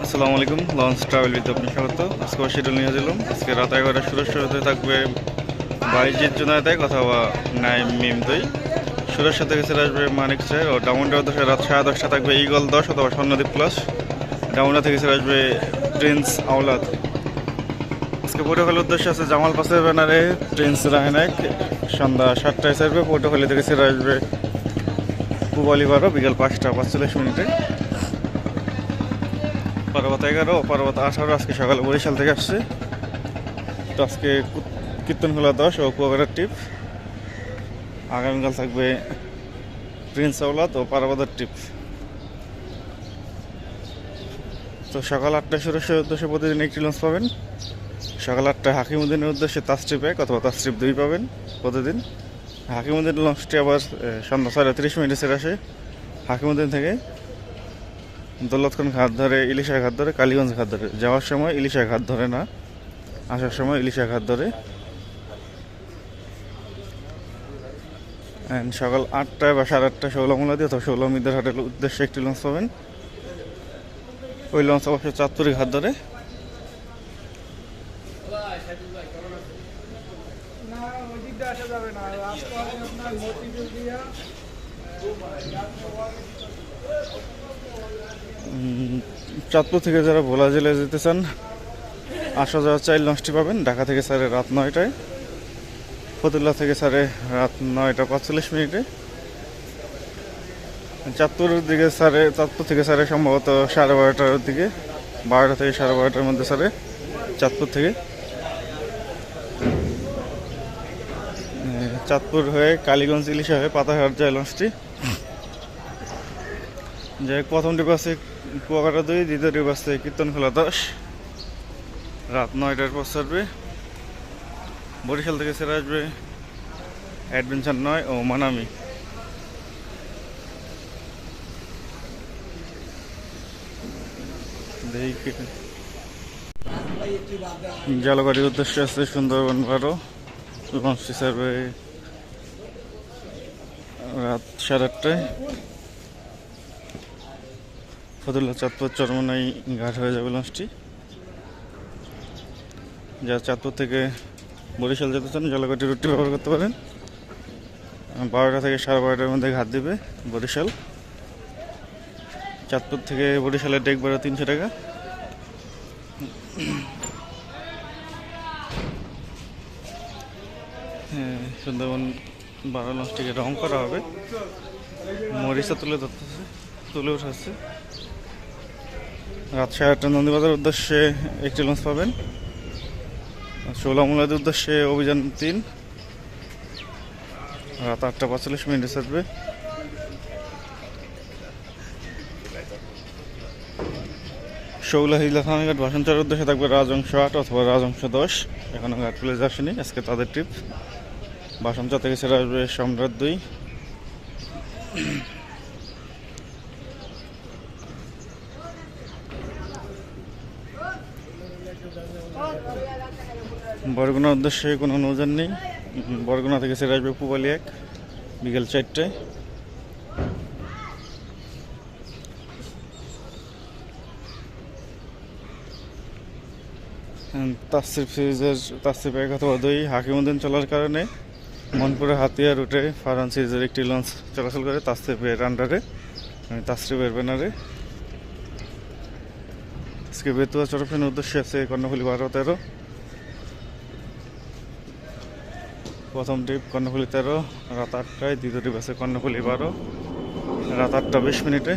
আসসালামু আলাইকুম, launch travel with আপনি স্বাগত। আজকে শিডিউল নিয়ে দিলাম। আজকে রাত 11টা শুরুতে থাকবে বাইজিৎ জুনায়েদায় অথবা নাইম মিমদই। সুরের সাথে গেছে আসবে মানিক চাই ও ডাউনটার উদ্দেশ্যে রাত 10:30 থাকবে ইগল 10 অথবা স্বর্ণদ্বীপ প্লাস। ডাউনটা থেকে আসবে প্রিন্স আওলাদ। আজকে পটুয়াখালীর উদ্দেশ্যে আছে জামাল পাসের ব্যানারে প্রিন্স রায়নাক। সন্ধ্যা 7টায় ছাড়বে। পটুয়াখালী থেকে আসবে পুবালি 12 বিকাল 5টা 45 মিনিটে। পার্বত 11 ও পার্বত 18 আজকে সকালে বরিশাল থেকে আসছে। তো আজকে কীর্তনখোলা 10 ও কুয়াকাটার টিপ। আগামীকাল থাকবে প্রিন্স আওলাদ ও পার্বতের টিপ। তো সকাল 8টায় সুরেশের উদ্দেশ্যে প্রতিদিন একটি লঞ্চ পাবেন। সকাল 8টায় হাকিমুদ্দিনের উদ্দেশ্যে তাস্ট্রিপ 1 অথবা তাস্ট্রিপ 2 পাবেন প্রতিদিন। হাকিমুদ্দিন লঞ্চটি আবার সন্ধ্যা 6:30 ছেড়ে আসে হাকিমুদ্দিন থেকে। দৌলতখান ঘাট ধরে, ইলিশা ঘাট ধরে, কালীগঞ্জ ঘাট ধরে। যাওয়ার সময় ইলিশা ঘাট ধরে না, আসার সময় ইলিশা ঘাট ধরে। সকাল 8টায় বা 8:30 ষোলমুলাদি অথবা ষোলমিদের হাটের উদ্দেশ্যে একটি লঞ্চ পাবেন। ওই লঞ্চ অবশ্য চাঁদপুরি ঘাট ধরে। চাঁদপুর থেকে যারা ভোলা জেলায় যেতে চান আসা যাওয়ার চাইল লঞ্চটি পাবেন। ঢাকা থেকে সাড়ে রাত 9টায়, ফতুল্লা থেকে সাড়ে রাত 9টা 45 মিনিটে। চাঁদপুর থেকে সাড়ে সম্ভবত 12:30টার দিকে, 12টা থেকে 12:30টার মধ্যে সাড়ে চাঁদপুর থেকে। চাঁদপুর হয়ে কালীগঞ্জ ইলিশা হয়ে পাতাঘাট যায় লঞ্চটি। যাই হোক, প্রথম ডিপ আছে কুয়াকাটা 2, দ্বিতীয় ডিপ আছে কীর্তনখোলা 10, রাত 9টার পর ছাড়বে। বরিশাল থেকে ছেড়ে আসবে অ্যাডভেঞ্চার 9 ও মানামি। জালগাড়ির উদ্দেশ্যে আছে সুন্দরবন 12, লঞ্চটি ছাড়বে রাত 8:30টায়। ফতুল্লা চাঁদপুর চরমনাই ঘাট হয়ে যাবে লঞ্চটি। যা চাঁদপুর থেকে বরিশাল যেতে চান জলঘাটি রুটটি ব্যবহার করতে পারেন। 12টা থেকে 12:30টার মধ্যে ঘাট দিবে বরিশাল। চাঁদপুর থেকে বরিশালের ডেক ভাড়া 300 টাকা। হ্যাঁ, সুন্দরবন 12 লঞ্চটিকে রং করা হবে। মরিচা তুলে উঠাচ্ছে। রাত 8:30 নন্দীবাজার উদ্দেশ্যে একটি লঞ্চ পাবেন। ষোলামুলাদের উদ্দেশ্যে অভিযান 3, রাত 8টা 45 মিনিটে ছাড়বে। শৌলাহিলা থানাঘাট ভাষণচারের উদ্দেশ্যে থাকবে রাজংশ 8 অথবা রাজংশ 10। এখনও ঘাট প্লেস আসেনি, আজকে তাদের ট্রিপ। ভাষণচার থেকে ছেড়ে আসবে সম্রাট 2। বরগুনার উদ্দেশ্যে কোনো নৌযান নেই। বরগুনা থেকে ছেড়ে আসবে পুবালি 1 বিকেল 4টায়। তাসরিফ 1 অথবা 2 হাকিমুদ্দিন চলার কারণে মনপুরে হাতিয়া রুটে ফারহান সিরিজের একটি লঞ্চ চলাচল করে তাসরিফের আন্ডারে, তাসরিফের ব্যানারে। আজকে বেতুয়া চরফের উদ্দেশ্যে আছে কর্ণফুলী 12-13। প্রথম ট্রিপ কর্ণফুলী 13 রাত 8টায়, দ্বিতীয় ট্রিপ আছে কর্ণফুলী 12 রাত 8টা 20 মিনিটে।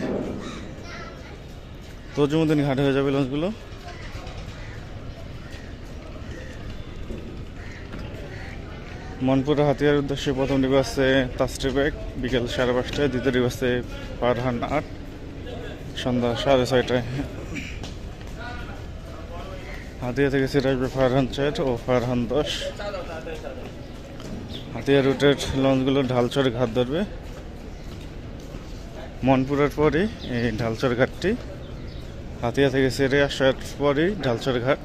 তজুমুদ্দিন ঘাটে হয়ে যাবে লঞ্চগুলো। মনপুরা হাতিয়ার উদ্দেশ্যে প্রথম ডিপ আছে তাসট্রিপ 1 বিকেল 5:30টায়, দ্বিতীয় ডিপ আছে ফারহান 8 সন্ধ্যা 6:30টায়। হাতিয়া থেকে ছেড়ে আসবে ফারহান 4 ও ফারহান 10। হাতিয়া রুটের লঞ্চগুলো ঢালচর ঘাট ধরবে। মনপুরের পরই এই ঢালচর ঘাটটি। হাতিয়া থেকে ছেড়ে আসার পরই ঢালচর ঘাট।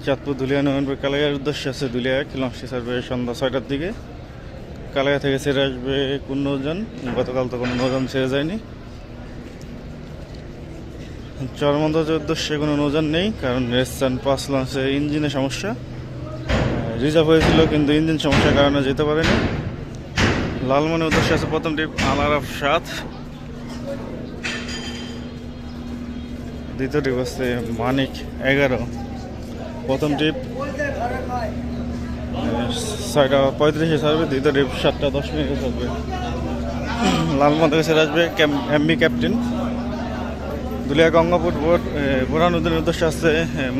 চাঁদপুর ধুলিয়া নয়নপুর কালাইয়ার উদ্দেশ্যে আছে ধুলিয়া 1, লঞ্চটি ছাড়বে সন্ধ্যা 6টার দিকে। কালাইয়া থেকে ছেড়ে আসবে কোন নৌযান, গতকাল তো কোনো নৌযান ছেড়ে যায়নি। চরমন্দাজের উদ্দেশ্যে কোনো নৌযান নেই, কারণ রেস্টার্ন পাস লঞ্চে ইঞ্জিনের সমস্যা। রিজার্ভ হয়েছিল কিন্তু ইঞ্জিন সমস্যার কারণে যেতে পারেনি। লালমনির উদ্দেশ্যে আছে প্রথম ট্রিপ আলারাফ 7, দ্বিতীয় ট্রিপ আছে মানিক 11। প্রথম ট্রিপ 6:35 ছাড়বে, দ্বিতীয় ট্রিপ 7:10 ছাড়বে। লালমন থেকে ছেড়ে আসবে এমবি ক্যাপ্টেন। দুলিয়া গঙ্গাপুর বোরহানুদ্দিনের উদ্দেশ্যে আছে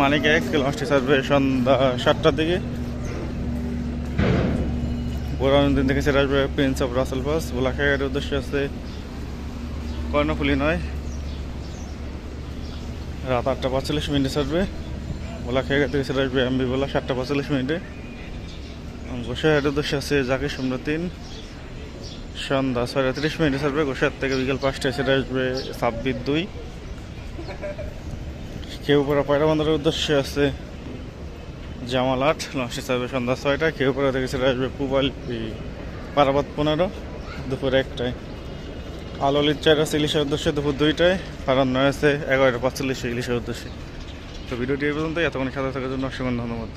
মানিক 1, লঞ্চটি ছাড়বে সন্ধ্যা 7টার দিকে। বোরহানুদ্দিন থেকে ছেড়ে আসবে প্রিন্স অফ রাসেল পাস। ভোলাখাইয়ের উদ্দেশ্যে আছে কর্ণফুলি 9, রাত 8:45 ছাড়বে। ভোলাখাইয়া থেকে ছেড়ে আসবে এমবি ভোলা 7:45। গোসাইয়ের উদ্দেশ্যে আছে জাকির সুন্দর 3, সন্ধ্যা 6:30 ছাড়বে। গোসাইয়ের থেকে বিকেল 5টায় ছেড়ে আসবে সাব্বির 2। কেউপাড়া পায়রা বন্দরের উদ্দেশ্যে আছে জামাল 8, লঞ্চটি ছাড়বে সন্ধ্যা 6টায়। কেউপাড়া থেকে ছেড়ে আসবে পুবাল পারাবাদ 15, দুপুর 1টায়। আলোলির 4 আছে ইলিশের উদ্দেশ্যে দুপুর 2টায়। ফারান 9 আছে 11:45 ইলিশের উদ্দেশ্যে। তো ভিডিওটি এই পর্যন্ত, এতক্ষণ সাথে থাকার জন্য অসংখ্য ধন্যবাদ।